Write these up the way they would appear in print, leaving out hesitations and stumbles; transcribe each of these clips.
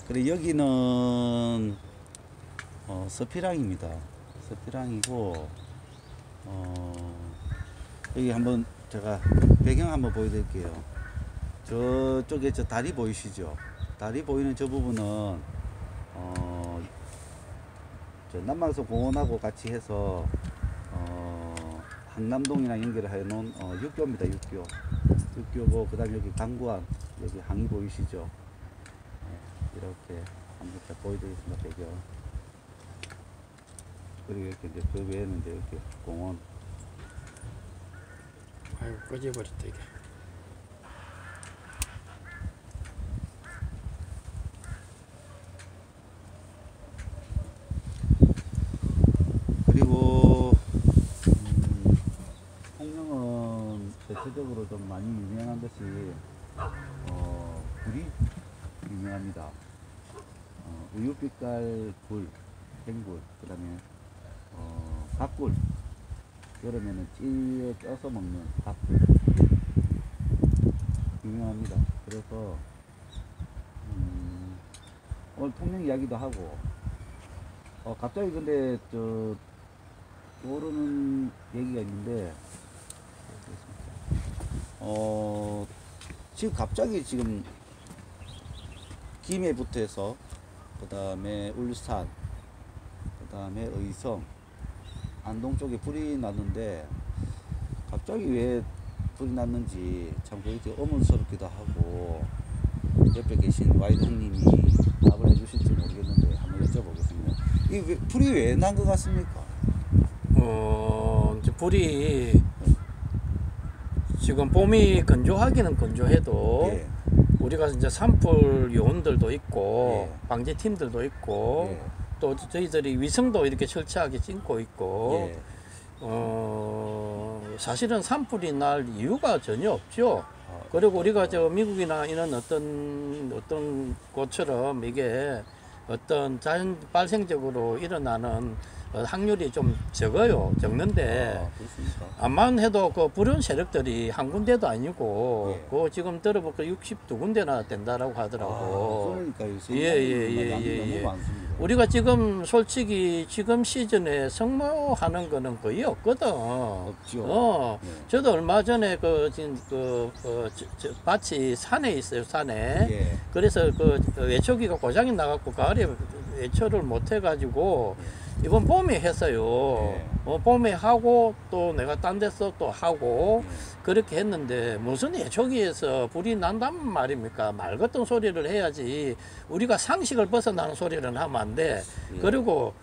그래 여기는 서피랑입니다. 서피랑이고 여기 한번 제가 배경 한번 보여드릴게요. 저쪽에 저 다리 보이시죠? 다리 보이는 저 부분은 저 남방서 공원하고 같이 해서 한남동이랑 연결을 해 놓은 육교입니다. 육교고 그 다음에 여기 강구안 여기 항이 보이시죠? 이렇게 한번 딱 보여드리겠습니다. 배경. 그리고 이렇게 이제 그 외에는 이제 이렇게 공원. 아이고 꺼져버렸다 이게. 그리고 통영은 대체적으로 좀 많이 유명한 것이 굴이 유명합니다. 우유빛깔 굴, 생굴, 그 다음에 갓굴, 여름에는 찌에 쪄서 먹는 갓굴 유명합니다. 그래서 오늘 통영 이야기도 하고 갑자기 근데 떠오르는 얘기가 있는데 지금 갑자기 지금 김해부터 해서 그 다음에 울산, 그 다음에 의성, 안동 쪽에 불이 났는데 갑자기 왜 불이 났는지 참 그게 의문스럽기도 하고 옆에 계신 와이드 형님이 답을 해주실지 모르겠는데 한번 여쭤보겠습니다. 이 불이 왜 난 것 같습니까? 이제 불이 지금 봄이 건조하기는 건조해도 예. 우리가 이제 산불 요원들도 있고 예. 방지팀들도 있고 예. 또 저희들이 위성도 이렇게 철저하게 찍고 있고 예. 사실은 산불이 날 이유가 전혀 없죠. 그리고 우리가 저 미국이나 이런 어떤 곳처럼 이게 어떤 자연 발생적으로 일어나는 확률이 좀 적는데 그렇습니까? 암만 해도 그 불은 세력들이 한 군데도 아니고 예. 그 지금 들어보니까 62군데나 된다라고 하더라고. 그러니까요. 예. 너무 많습니다. 우리가 지금 솔직히 지금 시즌에 성묘하는 거는 거의 없거든. 없죠. 예. 저도 얼마 전에 지금 밭이 산에 있어요, 산에. 예. 그래서 외초기가 고장이 나갖고 가을에 외초를 못 해가지고 이번 봄에 했어요. 예. 봄에 하고 또 내가 딴 데서 또 하고 예. 그렇게 했는데 무슨 외초기에서 불이 난단 말입니까? 말 같은 소리를 해야지 우리가 상식을 벗어나는 소리를 하면 안 돼. 예. 그리고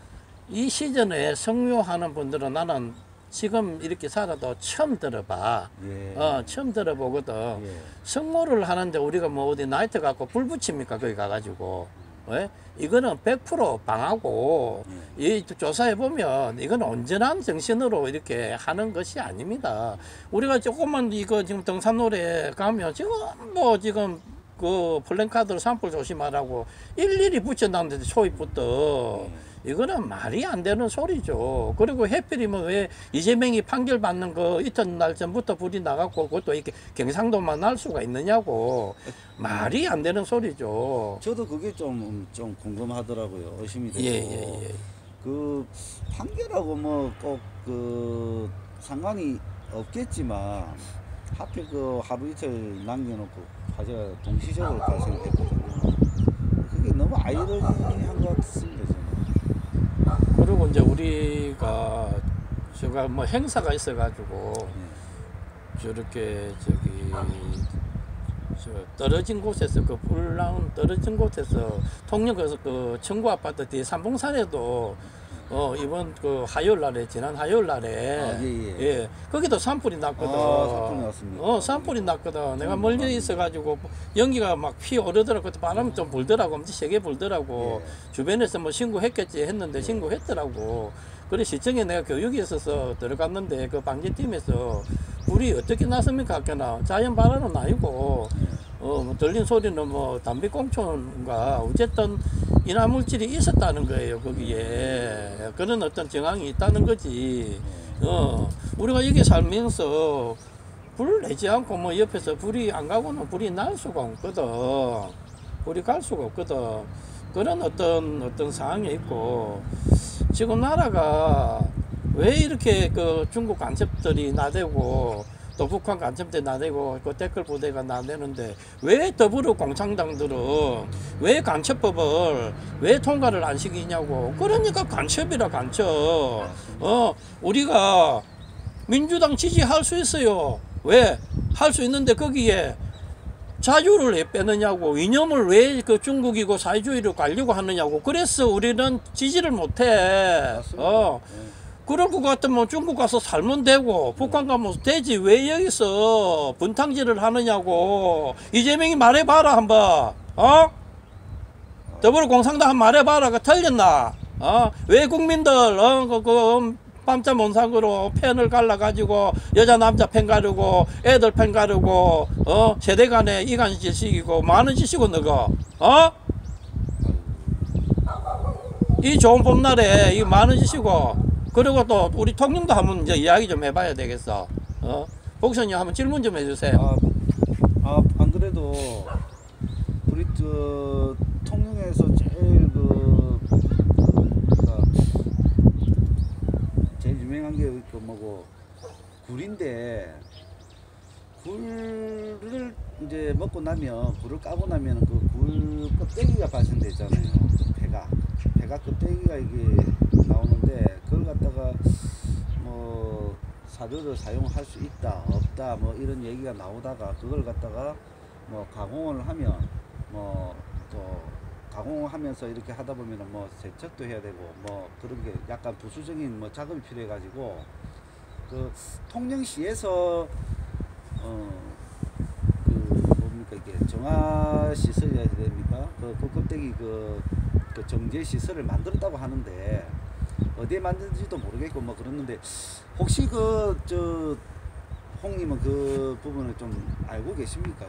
이 시즌에 성묘하는 분들은 나는 지금 이렇게 살아도 처음 들어봐. 예. 처음 들어보거든. 예. 성모를 하는데 우리가 뭐 어디 나이트 갖고 불 붙입니까? 거기 가가지고. 예? 이거는 100% 방하고, 이 조사해보면 이건 온전한 정신으로 이렇게 하는 것이 아닙니다. 우리가 조금만 이거 지금 등산로에 가면 지금 그 플랜카드로 산불 조심하라고 일일이 붙여놨는데 초입부터. 이거는 말이 안 되는 소리죠. 그리고 해필이면 왜 이재명이 판결 받는 거 이튿날 전부터 불이 나갔고 그것도 이렇게 경상도만 날 수가 있느냐고. 말이 안 되는 소리죠. 저도 그게 좀 궁금하더라고요. 의심이 되고. 예. 그 판결하고 뭐 꼭 그 상관이 없겠지만 하필 그 하루 이틀 남겨놓고 화재가 동시적으로 발생했거든요. 그게 너무 아이러니한 것 같습니다. 저는. 그리고 이제 우리가 제가 뭐 행사가 있어가지고 저렇게 떨어진 곳에서 불 나온 떨어진 곳에서 통영에서 그 청구 아파트 뒤에 삼봉산에도 이번 화요일 날에 지난 화요일 날에 예. 거기도 산불이 났거든. 산불이 났습니다. 산불이 났거든. 내가 멀리 있어가지고 연기가 막 피어오르더라고. 그때 바람이 좀 불더라고. 엄청 세게 불더라고. 주변에서 뭐 신고했겠지 했는데 신고했더라고. 그래 시청에 내가 교육이 있어서 들어갔는데 그 방지팀에서 불이 어떻게 났습니까? 학교나 자연 발화는 아니고 뭐 들린 소리는 뭐 담배꽁초인가 어쨌든 인화물질이 있었다는 거예요. 거기에 그런 어떤 정황이 있다는 거지. 우리가 여기 살면서 불을 내지 않고 뭐 옆에서 불이 안 가고는 불이 날 수가 없거든. 불이 갈 수가 없거든. 그런 어떤 상황이 있고 지금 나라가 왜 이렇게 그 중국 간첩들이 나대고 또 북한 간첩들이 나대고 그 댓글 부대가 나대는데 왜 더불어 공산당들은 왜 간첩법을 왜 통과를 안 시키냐고. 그러니까 간첩이라 간첩. 우리가 민주당 지지할 수 있어요. 왜? 할 수 있는데 거기에 자유를 왜 빼느냐고, 이념을 왜 그 중국이고 사회주의로 가려고 하느냐고. 그래서 우리는 지지를 못해. 그럴 것 같으면 중국 가서 살면 되고 북한 가면 되지. 왜 여기서 분탕질을 하느냐고. 이재명이 말해봐라 한번. 더불어공산당 한번 말해봐라. 그 틀렸나? 왜 국민들 밤잠 못 자고 펜을 갈라가지고 여자 남자 펜 가르고 애들 펜 가르고 세대 간에 이간 짓이고 많은 짓이고 너가 이 좋은 봄날에 이 많은 짓이고. 그리고 또 우리 통님도 한번 이제 이야기 좀 해봐야 되겠어. 복선님 한번 질문 좀 해주세요. 안 그래도 우리 저 통영에서 제일 제일 유명한 게 그 뭐고 굴인데, 굴을 이제 먹고 나면 굴을 까고 나면 그 굴 껍데기가 발생되잖아요. 배가 껍데기가 이게 나오는데 그걸 갖다가 뭐 사료를 사용할 수 있다 없다 뭐 이런 얘기가 나오다가 그걸 갖다가 뭐 가공을 하면 뭐 또 가공하면서 이렇게 하다 보면은 뭐 세척도 해야 되고 뭐 그런 게 약간 부수적인 뭐 작업이 필요해 가지고 그 통영시에서 그 뭡니까 이게 정화 시설이어야 됩니까? 그 껍데기 그 정제 시설을 만들었다고 하는데 어디에 만든지도 모르겠고 뭐 그랬는데 혹시 그 저 홍님은 그 부분을 좀 알고 계십니까?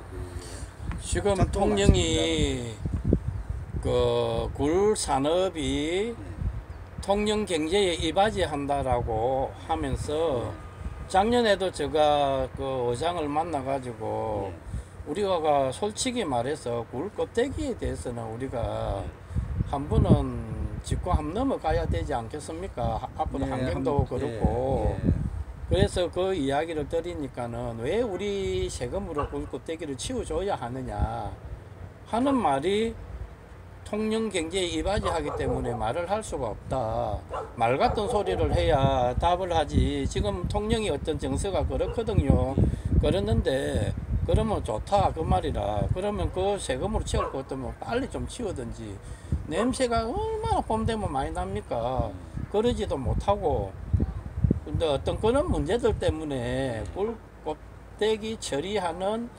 지금 통영이 그 굴 산업이 통영 경제에 이바지한다라고 하면서 작년에도 제가 그 의장을 만나가지고 우리가 솔직히 말해서 굴 껍데기에 대해서는 우리가 한 번은 짚고 한번 넘어가야 되지 않겠습니까? 앞으로 환경도 그렇고. 그래서 그 이야기를 드리니까는 왜 우리 세금으로 굴 껍데기를 치워줘야 하느냐 하는 말이 통영 경제에 이바지하기 때문에 말을 할 수가 없다. 말 같은 소리를 해야 답을 하지. 지금 통영이 어떤 정서가 그렇거든요. 그랬는데 그러면 좋다 그 말이라. 그러면 그 세금으로 치울 것 같으면 빨리 좀 치우든지. 냄새가 얼마나 봄 되면 많이 납니까? 그러지도 못하고. 근데 어떤 그런 문제들 때문에 굴 껍데기 처리하는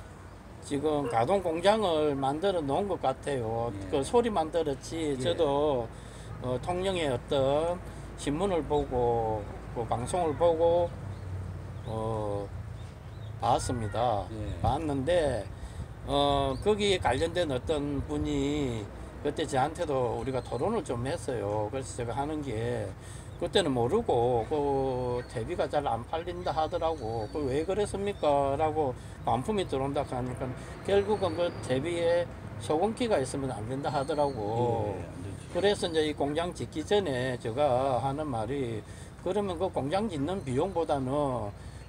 지금 가동 공장을 만들어 놓은 것 같아요. 그 소리만 들었지. 저도 통영의 어떤 신문을 보고 그 방송을 보고 봤습니다. 봤는데 거기에 관련된 어떤 분이 그때 저한테도 우리가 토론을 좀 했어요. 그래서 제가 하는 게 그때는 모르고 그 대비가 잘 안 팔린다 하더라고. 그 왜 그랬습니까? 라고 반품이 들어온다 하니까 결국은 그 대비에 소금기가 있으면 안 된다 하더라고. 그래서 이제 이 공장 짓기 전에 제가 하는 말이 그러면 그 공장 짓는 비용보다는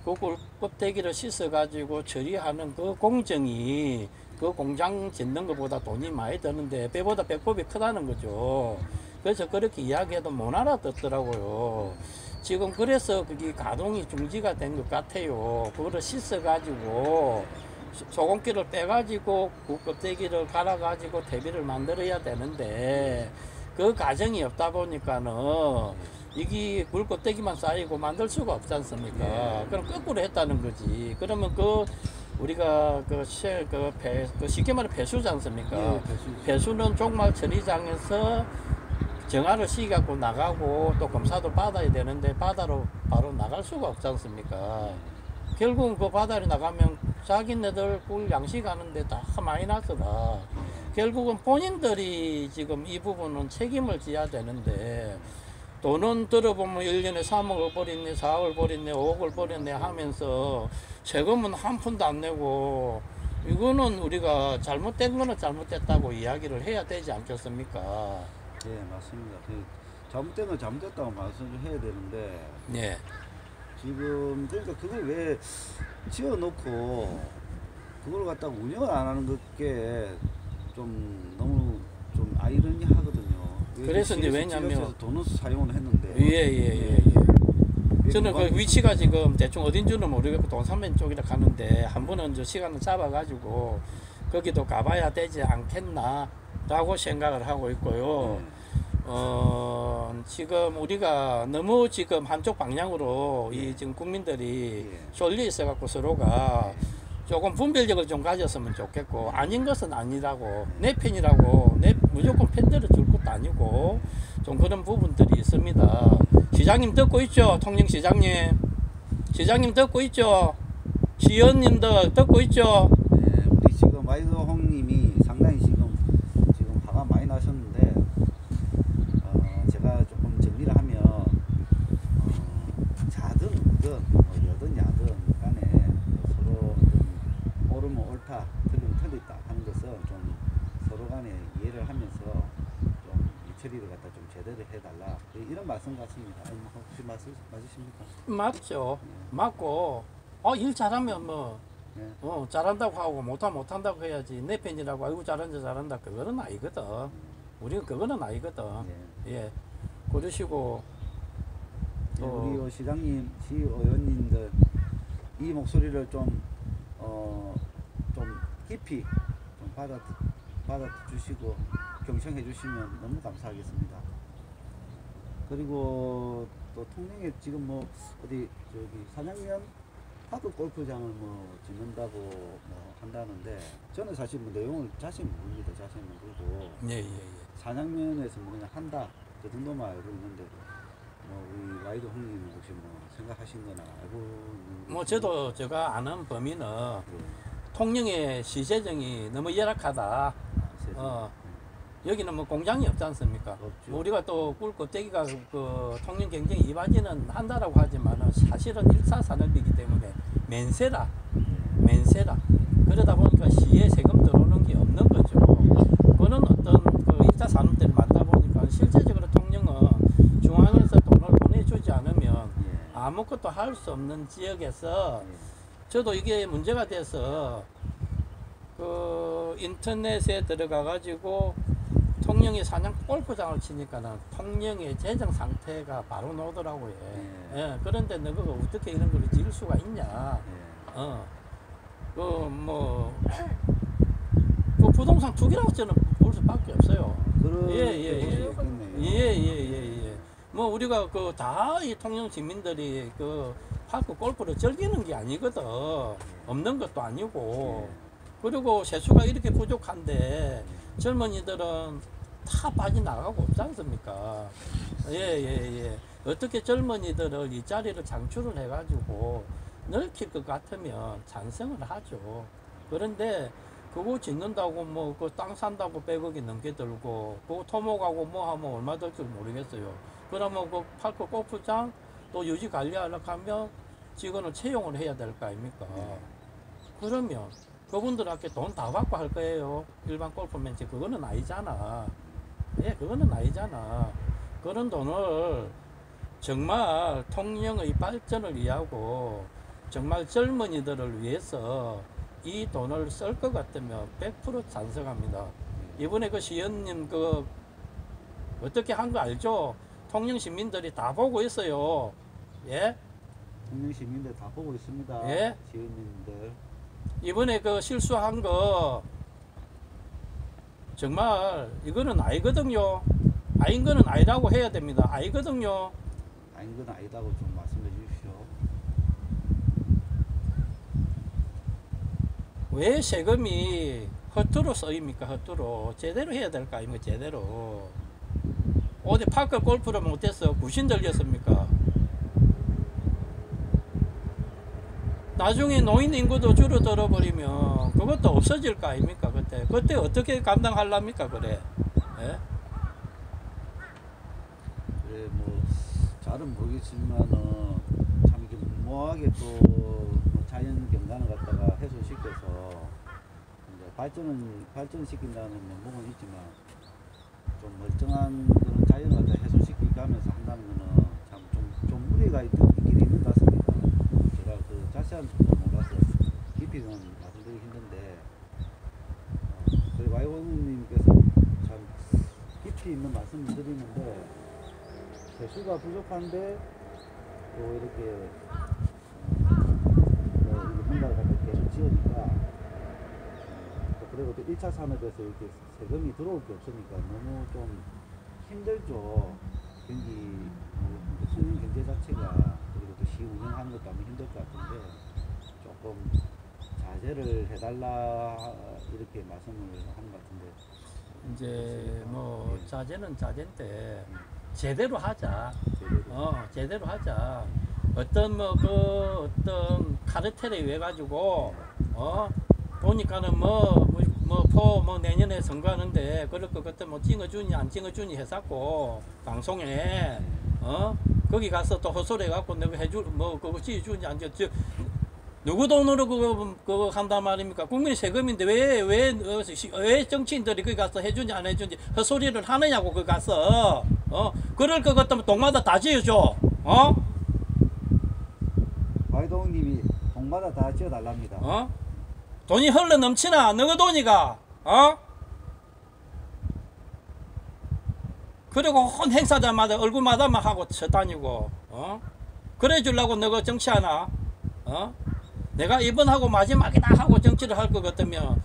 그 껍데기를 씻어 가지고 처리하는 그 공정이 그 공장 짓는 것보다 돈이 많이 드는데 배보다 배꼽이 크다는 거죠. 그래서 그렇게 이야기해도 못 알아듣더라고요. 지금 그래서 그게 가동이 중지가 된 것 같아요. 그거를 씻어가지고 소금기를 빼가지고 그 껍데기를 갈아가지고 대비를 만들어야 되는데 그 과정이 없다 보니까는 이게 굴 껍데기만 쌓이고 만들 수가 없지 않습니까? 그럼 거꾸로 했다는 거지. 그러면 우리가 쉽게 말해 배수지 않습니까? 배수는 종말 처리장에서 정화를 시켜갖고 나가고 또 검사도 받아야 되는데 바다로 바로 나갈 수가 없지 않습니까? 결국은 그 바다로 나가면 자기네들 꿀 양식하는데 다 마이너스다. 결국은 본인들이 지금 이 부분은 책임을 져야 되는데 돈은 들어보면 1년에 3억을 버렸네, 4억을 버렸네, 5억을 버렸네 하면서 세금은 한 푼도 안 내고 이거는 우리가 잘못된 거는 잘못됐다고 이야기를 해야 되지 않겠습니까? 예, 맞습니다. 그 잘못된 건 잘못됐다고 말씀을 해야 되는데 예. 지금 그러니까 그걸 왜 지어놓고 그걸 갖다가 운영을 안 하는 게 좀 너무 좀 아이러니하거든요. 그래서 이제 지자체에서 왜냐면 돈을 사용을 했는데 예예예. 저는 그 위치가 지금 대충 어딘 줄은 모르겠고 동산면 쪽이라 가는데 한 번은 저 시간을 잡아가지고 거기도 가봐야 되지 않겠나라고 생각을 하고 있고요. 지금 우리가 너무 지금 한쪽 방향으로 이 지금 국민들이 쏠려 있어갖고 서로가 조금 분별력을 좀 가졌으면 좋겠고 아닌 것은 아니라고 내 편이라고 내 무조건 팬들을 줄 것도 아니고 좀 그런 부분들이 있습니다. 시장님 듣고 있죠? 통영시장님 시장님 듣고 있죠? 시의원님들 듣고 있죠? 네, 우리 지금 와이드홍님이 상당히 지금 화가 많이 나셨는데 제가 조금 정리를 하면 자든 우든 여든 야든 간에 서로 옳으면 옳다 틀리면 틀리다 하는 것은 좀 서로 간에 이해를 하면서 좀 이 처리를 갖다 좀 제대로 해달라 이런 말씀 같습니다. 혹시 맞으십니까? 맞죠. 맞고 일 잘하면 뭐 네. 잘한다고 하고 못한다고 해야지 내 편이라고 아이고 잘한다 그거는 아니거든. 우리가 그거는 아니거든. 예. 그러시고 우리 시장님, 시의원님들 이 목소리를 좀 깊이 좀 받아 주시고 경청해 주시면 너무 감사하겠습니다. 그리고 또 통영에 지금 뭐 어디 저기 사냥면 파크 골프장을 뭐 짓는다고 뭐 한다는데 저는 사실 뭐 내용을 자세히 모릅니다. 자세히 모르고 예. 사냥면에서 뭐 그냥 한다 그 정도만 알고 있는데 뭐 우리 와이드 홍님은 혹시 뭐 생각하신 거나 알고 있는 뭐 저도 제가 아는 범위는 통영의 시재정이 너무 열악하다. 여기는 뭐 공장이 없지 않습니까? 없죠. 우리가 또 꿀껍데기가 그 통영 경쟁 이바지는 한다라고 하지만은 사실은 1차 산업이기 때문에 맨세라. 그러다 보니까 시에 세금 들어오는 게 없는 거죠. 그런 어떤 그 1차 산업들이 많다 보니까 실제적으로 통영은 중앙에서 돈을 보내주지 않으면 아무것도 할 수 없는 지역에서 저도 이게 문제가 돼서 그 인터넷에 들어가 가지고 통영에 사냥 골프장을 치니까는 통영의 재정 상태가 바로 나오더라고요. 예. 그런데 너가 어떻게 이런 걸 지을 수가 있냐? 그 부동산 투기라고 저는 볼 수밖에 없어요. 예. 뭐 우리가 그 다 이 통영 시민들이 그 파크 골프를 즐기는 게 아니거든. 없는 것도 아니고. 그리고 세수가 이렇게 부족한데 젊은이들은 다 빠져나가고 없지 않습니까? 예. 어떻게 젊은이들을 이 자리를 창출을 해가지고 넓힐 것 같으면 찬성을 하죠. 그런데 그거 짓는다고 뭐 그 땅 산다고 100억이 넘게 들고 그거 토목하고 뭐 하면 얼마 들 줄 모르겠어요. 그러면 그 파크 골프장 또 유지 관리하려고 하면 직원을 채용을 해야 될 거 아닙니까? 그러면 그분들한테 돈 다 받고 할 거예요. 일반 골프맨치 그거는 아니잖아. 그거는 아니잖아. 그런 돈을 정말 통영의 발전을 위하고 정말 젊은이들을 위해서 이 돈을 쓸 것 같으면 100% 찬성합니다. 이번에 그 시의원님 그 어떻게 한 거 알죠? 통영 시민들이 다 보고 있어요. 예? 통영 시민들 다 보고 있습니다. 예? 시의원님들. 이번에 그 실수한 거 정말 이거는 아니거든요. 아닌 거는 아니라고 해야 됩니다. 아니거든요. 아닌 건 아니다고 좀 말씀해 주십시오. 왜 세금이 허투루 쓰입니까? 허투루 제대로 해야 될 거 아닙니까? 제대로. 어디 파크 골프를 못해서 구신 들렸습니까? 나중에 노인 인구도 줄어들어 버리면 그것도 없어질 거 아닙니까? 그때 어떻게 감당하려합니까? 그래. 예? 그래 뭐 잘은 모르겠지만은 참 이렇게 무모하게 또뭐 자연 경관을 갖다가 훼손시켜서 발전시킨다는 면목은 있지만 좀 멀쩡한 그런 자연을 갖다 훼손시키면서 한다는 거는 좀 무리가 있긴 있는 것 같습니다. 제가 그 자세한 정보는 몰라서 깊이는 말씀드리기 힘든데 저희 와이원님께서 참 깊이 있는 말씀을 드리는데 배수가 부족한데 또 이렇게 뭔가를 갖다 계속 지으니까 또 그리고 또 1차 산업에서 이렇게 세금이 들어올 게 없으니까 너무 좀 힘들죠. 경기 수능 경제 자체가 그리고 또 시 운영하는 것도 아마 힘들 것 같은데 조금 자제를 해달라 이렇게 말씀을 하는 것 같은데 이제 뭐 자제는 자제인데 제대로 하자. 제대로 하자. 어떤 어떤 카르텔에 의해 가지고 보니까는 뭐 내년에 선거하는데 그럴 것 같아 뭐 찍어주니 안 찍어주니 했었고 방송에 거기 가서 또 헛소리 해갖고 내가 그거 찍어주니 안 찍어 누구 돈으로 그거 한단 말입니까? 국민의 세금인데 왜 정치인들이 거기 가서 해주지 안 해주지 헛소리를 하느냐고 거기 가서 그럴 것 같으면 동마다 다 지어줘. 와이동님이 동마다 다 지어달랍니다. 돈이 흘러 넘치나 너가 돈이가 그리고 혼 행사장마다 얼굴마다만 하고 쳐다니고 그래 주려고 너가 정치하나 내가 이번하고 마지막이다 하고 정치를 할 것 같으면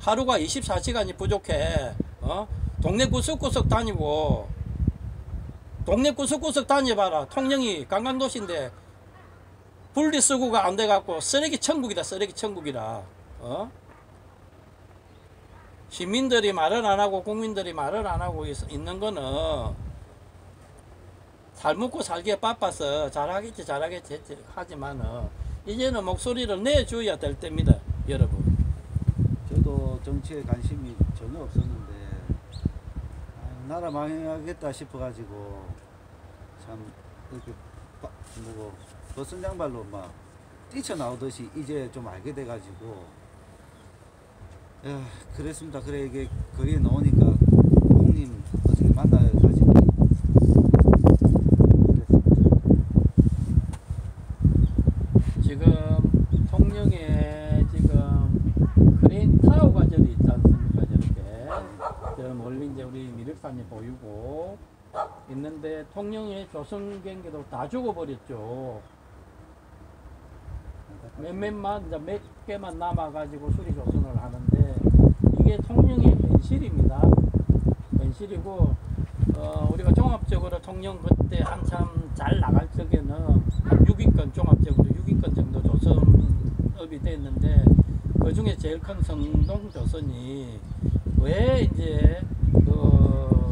하루가 24시간이 부족해. 동네 구석구석 다니고 동네 구석구석 다녀봐라. 통영이 관광도시인데 분리수거가 안 돼갖고 쓰레기 천국이다. 쓰레기 천국이라. 시민들이 말을 안 하고 국민들이 말을 안 하고 있는 거는 살 먹고 살기에 바빠서 잘하겠지 하지만은 이제는 목소리를 내줘야 될 때입니다, 여러분. 저도 정치에 관심이 전혀 없었는데 나라 망해야겠다 싶어가지고 참 이렇게 버선장발로 막 뛰쳐나오듯이 이제 좀 알게 돼가지고 그랬습니다. 그래 이게 거리에 나오니까 형님 어떻게 만나가지고 지금 통영에 지금 크레인 타워가 저기 있지 않습니까? 저렇게 저 멀리 이제 우리 미륵산이 보이고 있는데 통영의 조선 경기도 다 죽어버렸죠. 몇 개만 남아가지고 수리 조선을 하는데 이게 통영의 현실입니다. 현실이고 우리가 종합적으로 통영 그때 한참 잘 나갈 적에는 한 6인권 종합적으로 6인권 정도 조선업이 됐는데 그 중에 제일 큰 성동 조선이 왜 이제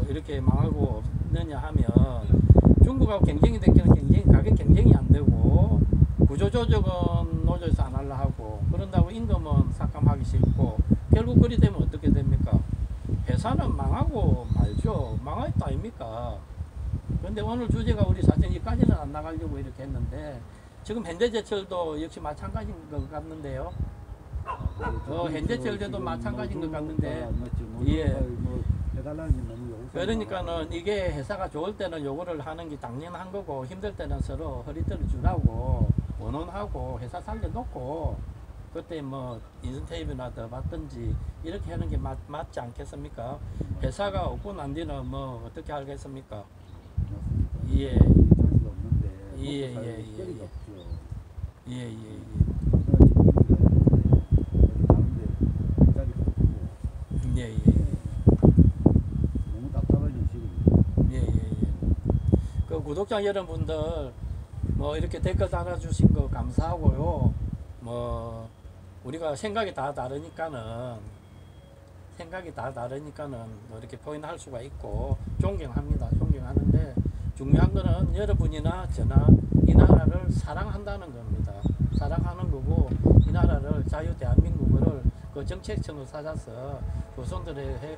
이렇게 망하고 없느냐 하면 중국하고 경쟁이 됐기는 가격 경쟁이 안 되고 구조조정은 노조에서 안 하려 하고 그런다고 임금은 삭감하기 싫고 결국 그리 되면 어떻게 됩니까? 회사는 망하고 말죠. 망할 거 아닙니까? 그런데 오늘 주제가 우리 사실 여기까지는 안 나가려고 이렇게 했는데 지금 현대제철도 역시 마찬가지인 것 같는데요. 현대제철도 마찬가지인 것 같는데 예. 그러니까는 이게 회사가 좋을 때는 요거를 하는 게 당연한 거고 힘들 때는 서로 허리띠를 주라고 원원하고 회사 살려놓고 그때 뭐 인센티브나 더 받든지 이렇게 하는 게 맞지 않겠습니까? 회사가 없고 난 뒤는 뭐 어떻게 하겠습니까? 예. 예. 너무 답답한 현실입니다. 예. 그 구독자 여러분들 뭐 이렇게 댓글 달아주신 거 감사하고요. 뭐 우리가 생각이 다 다르니까는 뭐 이렇게 표현할 수가 있고 존경합니다. 존경하는데 중요한 거는 여러분이나 저나 이 나라를 사랑한다는 겁니다. 사랑하는 거고 이 나라를 자유 대한민국을 그 정책청을 찾아서 후손들에게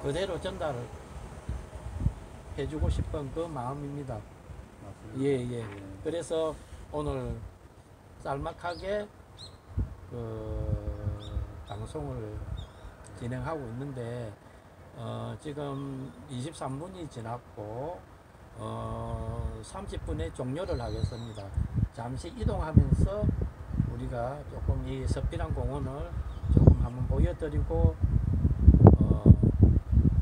그대로 전달을 해주고 싶은 그 마음입니다. 예. 그래서 오늘 짤막하게 방송을 진행하고 있는데 지금 23분이 지났고 30분에 종료를 하겠습니다. 잠시 이동하면서 우리가 조금 이 서피랑 공원을 조금 한번 보여드리고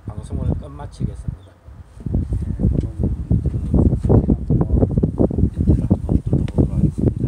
방송을 끝마치겠습니다. 한번 둘러보도록 하겠습니다.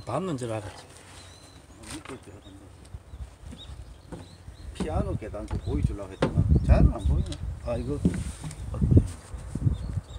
밟는 줄 알았지. 밑에 들어간다. 피아노 계단 그 보여주려고 했더만 잘은 안 보이네. 아 이거